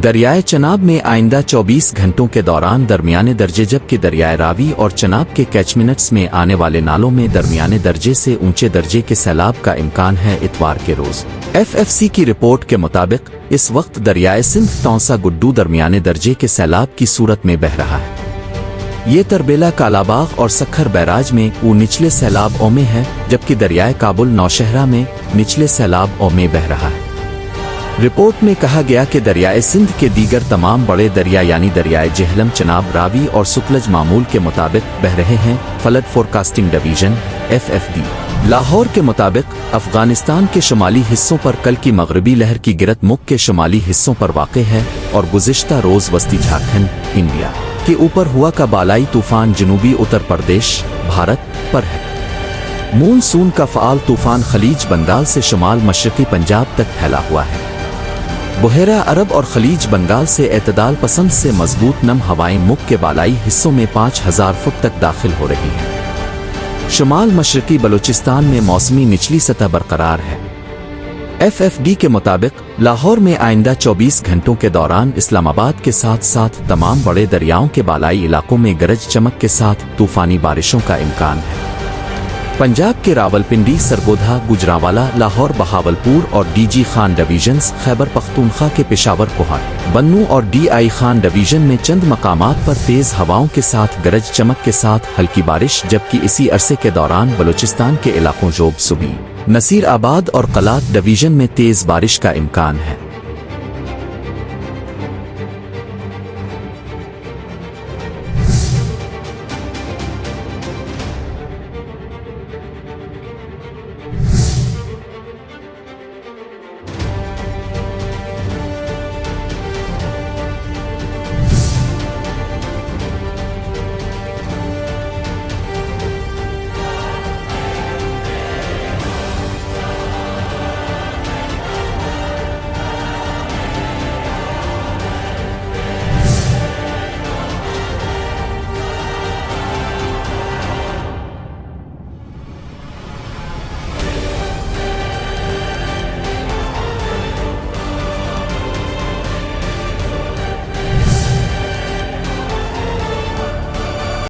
دریائے چناب میں آئندہ 24 گھنٹوں کے دوران درمیانے درجے، جبکہ دریائے راوی اور چناب کے کیچمنٹس میں آنے والے نالوں میں درمیانے درجے سے اونچے درجے کے سیلاب کا امکان ہے۔ اتوار کے روز ایف ایف سی کی رپورٹ کے مطابق اس وقت دریائے سندھ تونسا گڈو درمیانے درجے کے سیلاب کی صورت میں بہہ رہا ہے۔ یہ تربیلا کالاباغ اور سکھر بیراج میں نچلے سیلاب او میں ہے، جبکہ دریائے کابل نوشہرہ میں نچلے سیلاب او میں بہہ رہا ہے۔ رپورٹ میں کہا گیا کہ دریائے سندھ کے دیگر تمام بڑے دریا یعنی دریائے جہلم، چناب، راوی اور ستلج معمول کے مطابق بہہ رہے ہیں۔ Flood forecasting division F F D Lahore کے مطابق افغانستان کے شمالی حصوں پر کل کی مغربی لہر کی گرت مکھ کے شمالی حصوں پر واقع ہے اور گزشتہ روز وسطی جھارکھنڈ، انڈیا کے اوپر ہوا کا بالائی طوفان جنوبی اتر پردیش، بھارت پر ہے۔ مونسون کا فعال طوفان خلیج بنگال سے شمال مشرقی پنجاب تک پھیلا ہوا ہے۔ بحیرہ عرب اور خلیج بنگال سے اعتدال پسند سے مضبوط نم ہوائیں مکھ کے بالائی حصوں میں 5000 فٹ تک داخل ہو رہی ہیں۔ شمال مشرقی بلوچستان میں موسمی نچلی سطح برقرار ہے۔ ایف ایف ڈی کے مطابق لاہور میں آئندہ 24 گھنٹوں کے دوران اسلام آباد کے ساتھ ساتھ تمام بڑے دریاؤں کے بالائی علاقوں میں گرج چمک کے ساتھ طوفانی بارشوں کا امکان ہے۔ پنجاب کے راولپنڈی، سرگودھا، گوجرانوالا، لاہور، بہاولپور اور D G Khan divisions, Khyber Pakhtunkhwa کے پشاور، کوہاٹ، بنوں اور ڈی آئی خان ڈویژن میں چند مقامات پر تیز ہواؤں کے ساتھ گرج چمک کے ساتھ ہلکی بارش، جبکہ اسی عرصے کے دوران بلوچستان کے علاقوں جوب، صوبی، نصیر آباد اور قلات ڈویژن میں تیز بارش کا امکان ہے۔